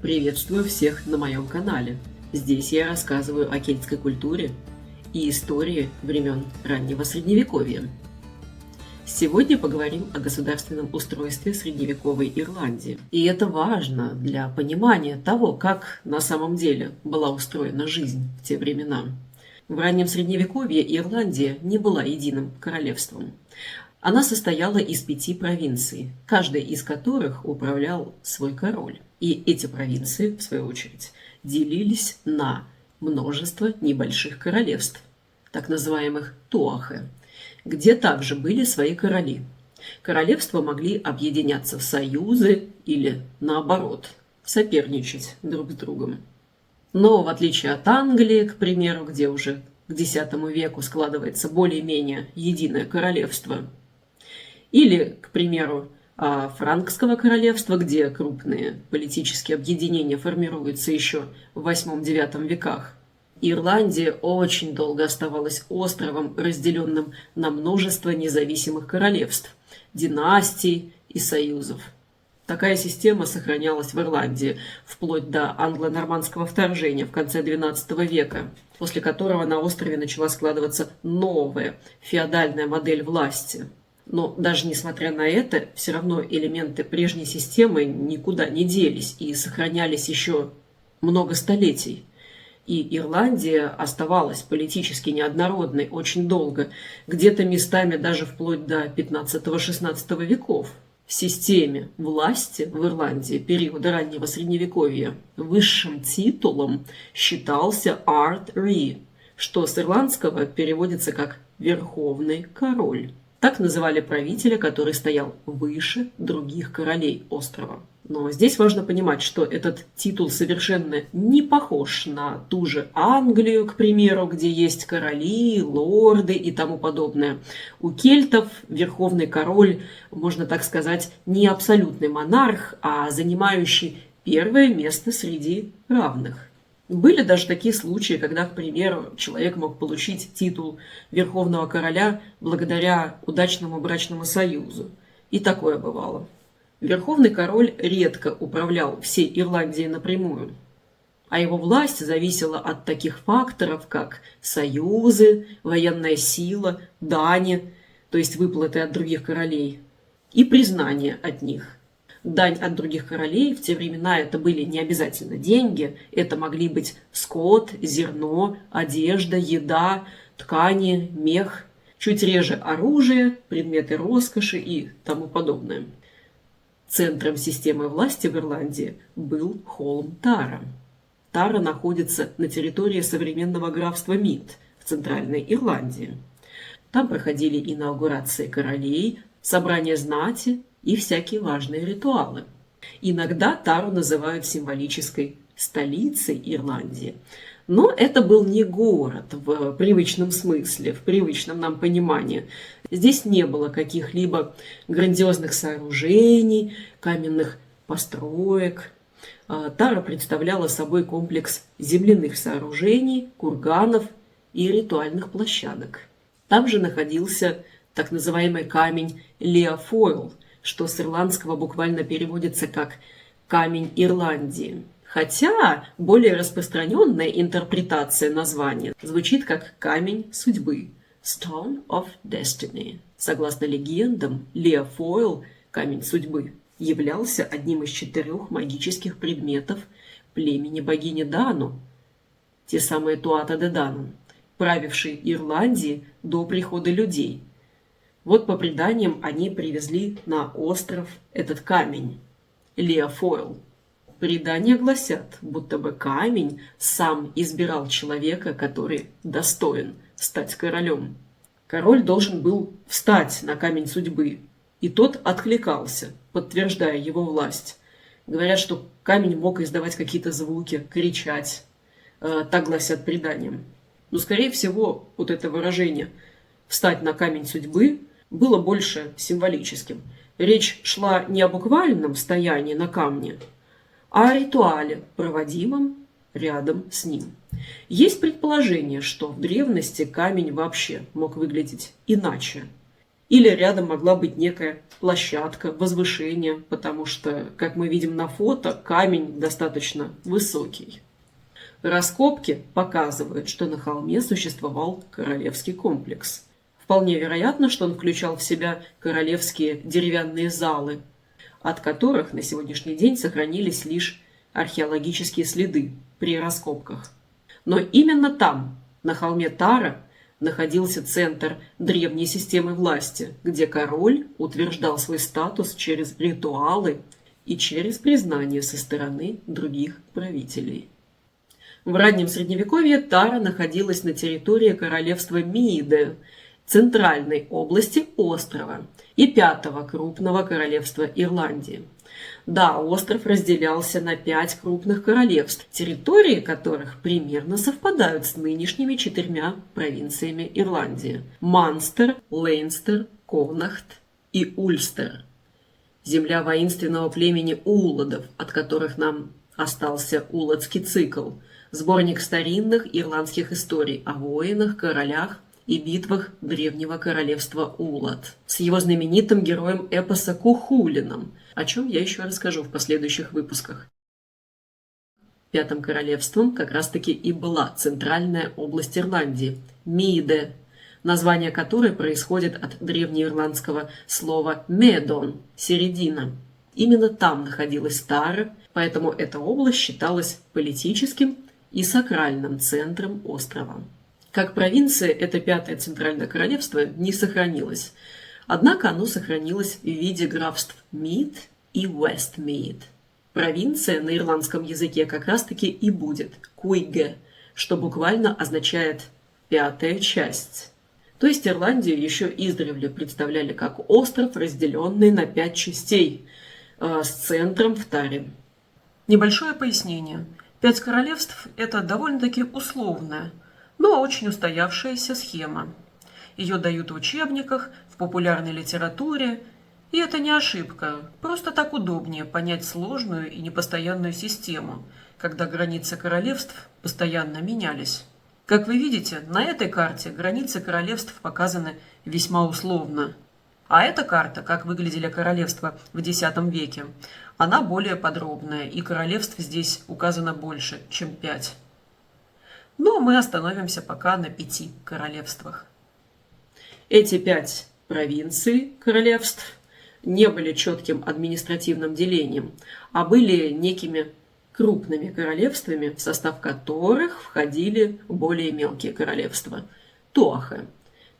Приветствую всех на моем канале. Здесь я рассказываю о кельтской культуре и истории времен раннего Средневековья. Сегодня поговорим о государственном устройстве средневековой Ирландии. И это важно для понимания того, как на самом деле была устроена жизнь в те времена. В раннем Средневековье Ирландия не была единым королевством. Она состояла из 5 провинций, каждой из которых управлял свой король. И эти провинции, в свою очередь, делились на множество небольших королевств, так называемых туахе, где также были свои короли. Королевства могли объединяться в союзы или, наоборот, соперничать друг с другом. Но в отличие от Англии, к примеру, где уже к X веку складывается более-менее единое королевство, или, к примеру, Франкского королевства, где крупные политические объединения формируются еще в VIII-IX веках, Ирландия очень долго оставалась островом, разделенным на множество независимых королевств, династий и союзов. Такая система сохранялась в Ирландии вплоть до англо-нормандского вторжения в конце XII века, после которого на острове начала складываться новая феодальная модель власти. Но даже несмотря на это, все равно элементы прежней системы никуда не делись и сохранялись еще много столетий. И Ирландия оставалась политически неоднородной очень долго, где-то местами даже вплоть до XV-XVI веков. В системе власти в Ирландии периода раннего Средневековья высшим титулом считался Ard Rí, что с ирландского переводится как «верховный король». Так называли правителя, который стоял выше других королей острова. Но здесь важно понимать, что этот титул совершенно не похож на ту же Англию, к примеру, где есть короли, лорды и тому подобное. У кельтов верховный король, можно так сказать, не абсолютный монарх, а занимающий первое место среди равных. Были даже такие случаи, когда, к примеру, человек мог получить титул верховного короля благодаря удачному брачному союзу. И такое бывало. Верховный король редко управлял всей Ирландией напрямую, а его власть зависела от таких факторов, как союзы, военная сила, дани, то есть выплаты от других королей, и признание от них. Дань от других королей в те времена это были не обязательно деньги, это могли быть скот, зерно, одежда, еда, ткани, мех, чуть реже оружие, предметы роскоши и тому подобное. Центром системы власти в Ирландии был холм Тара. Тара находится на территории современного графства Мид в Центральной Ирландии. Там проходили инаугурации королей, собрания знати и всякие важные ритуалы. Иногда Тару называют символической столицей Ирландии. Но это был не город в привычном смысле, в привычном нам понимании. Здесь не было каких-либо грандиозных сооружений, каменных построек. Тара представляла собой комплекс земляных сооружений, курганов и ритуальных площадок. Там же находился так называемый камень Леофойл, что с ирландского буквально переводится как «камень Ирландии». Хотя более распространенная интерпретация названия звучит как «камень судьбы» (Stone of Destiny). Согласно легендам, Леофойл, камень судьбы, являлся одним из 4 магических предметов племени богини Дану, те самые Туата-де-Дану, правившей Ирландией до прихода людей. Вот по преданиям они привезли на остров этот камень, Леофойл. Предания гласят, будто бы камень сам избирал человека, который достоин стать королем. Король должен был встать на камень судьбы, и тот откликался, подтверждая его власть. Говорят, что камень мог издавать какие-то звуки, кричать. Так гласят предания. Но, скорее всего, вот это выражение «встать на камень судьбы» было больше символическим. Речь шла не о буквальном стоянии на камне, а о ритуале, проводимом рядом с ним. Есть предположение, что в древности камень вообще мог выглядеть иначе. Или рядом могла быть некая площадка, возвышение, потому что, как мы видим на фото, камень достаточно высокий. Раскопки показывают, что на холме существовал королевский комплекс. Вполне вероятно, что он включал в себя королевские деревянные залы, от которых на сегодняшний день сохранились лишь археологические следы при раскопках. Но именно там, на холме Тара, находился центр древней системы власти, где король утверждал свой статус через ритуалы и через признание со стороны других правителей. В раннем Средневековье Тара находилась на территории королевства Мииде, центральной области острова и пятого крупного королевства Ирландии. Да, остров разделялся на 5 крупных королевств, территории которых примерно совпадают с нынешними 4 провинциями Ирландии – Манстер, Лейнстер, Connacht и Ульстер. Земля воинственного племени Улладов, от которых нам остался Улладский цикл, сборник старинных ирландских историй о воинах, королях и битвах древнего королевства Уллад с его знаменитым героем эпоса Кухулином, о чем я еще расскажу в последующих выпусках. Пятым королевством как раз-таки и была центральная область Ирландии – Мииде, название которой происходит от древнеирландского слова «медон» – «середина». Именно там находилась Тара, поэтому эта область считалась политическим и сакральным центром острова. Как провинция, это пятое центральное королевство не сохранилось. Однако оно сохранилось в виде графств Мид и Вестмид. Провинция на ирландском языке как раз-таки и будет Куиге, что буквально означает «пятая часть». То есть Ирландию еще издревле представляли как остров, разделенный на 5 частей, с центром в Таре. Небольшое пояснение. 5 королевств – это довольно-таки условная, но очень устоявшаяся схема. Ее дают в учебниках, в популярной литературе, и это не ошибка, просто так удобнее понять сложную и непостоянную систему, когда границы королевств постоянно менялись. Как вы видите, на этой карте границы королевств показаны весьма условно. А эта карта, как выглядели королевства в X веке, она более подробная, и королевств здесь указано больше, чем 5. Но мы остановимся пока на 5 королевствах. Эти 5 провинций королевств не были четким административным делением, а были некими крупными королевствами, в состав которых входили более мелкие королевства – туахи,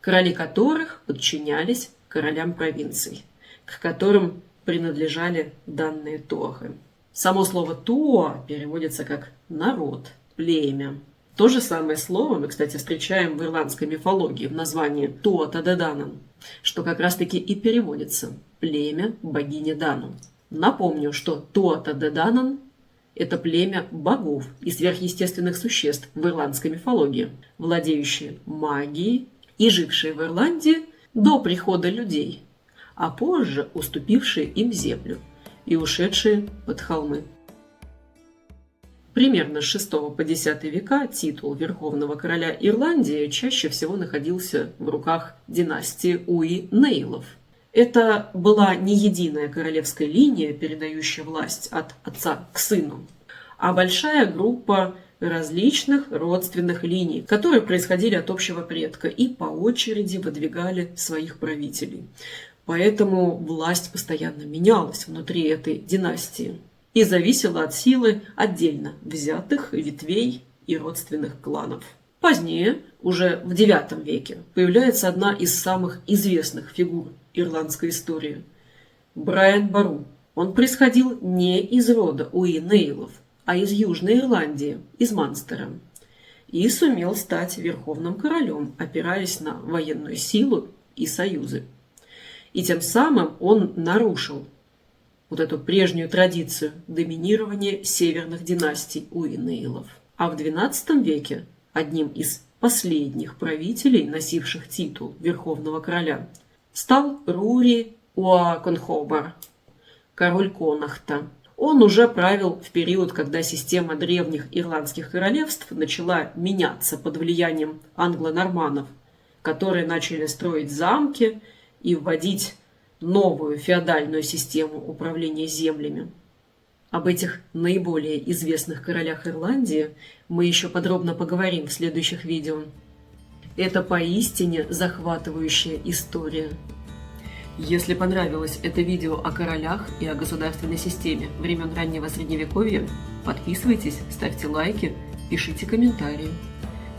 короли которых подчинялись королям провинций, к которым принадлежали данные туахи. Само слово «туа» переводится как «народ», «племя». То же самое слово мы, кстати, встречаем в ирландской мифологии в названии Туатha-Дэ-Дананн, что как раз-таки и переводится «племя богини Дану». Напомню, что Туатha-Дэ-Дананн – это племя богов и сверхъестественных существ в ирландской мифологии, владеющие магией и жившие в Ирландии до прихода людей, а позже уступившие им землю и ушедшие под холмы. Примерно с 6 по X века титул Верховного короля Ирландии чаще всего находился в руках династии Уи-Нейлов. Это была не единая королевская линия, передающая власть от отца к сыну, а большая группа различных родственных линий, которые происходили от общего предка и по очереди выдвигали своих правителей. Поэтому власть постоянно менялась внутри этой династии и зависела от силы отдельно взятых ветвей и родственных кланов. Позднее, уже в IX веке, появляется одна из самых известных фигур ирландской истории – Брайан Бору. Он происходил не из рода Уи-Нейлов, а из Южной Ирландии, из Манстера, и сумел стать верховным королем, опираясь на военную силу и союзы. И тем самым он нарушил вот эту прежнюю традицию доминирования северных династий Уи-Нейлов. А в XII веке одним из последних правителей, носивших титул Верховного короля, стал Рури Уа-Конхобар, король Конахта. Он уже правил в период, когда система древних ирландских королевств начала меняться под влиянием англо-норманнов, которые начали строить замки и вводить новую феодальную систему управления землями. Об этих наиболее известных королях Ирландии мы еще подробно поговорим в следующих видео. Это поистине захватывающая история. Если понравилось это видео о королях и о государственной системе времен раннего Средневековья, подписывайтесь, ставьте лайки, пишите комментарии.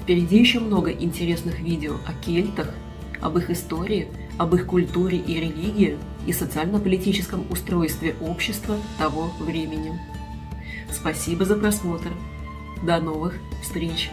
Впереди еще много интересных видео о кельтах, об их истории, об их культуре и религии и социально-политическом устройстве общества того времени. Спасибо за просмотр. До новых встреч!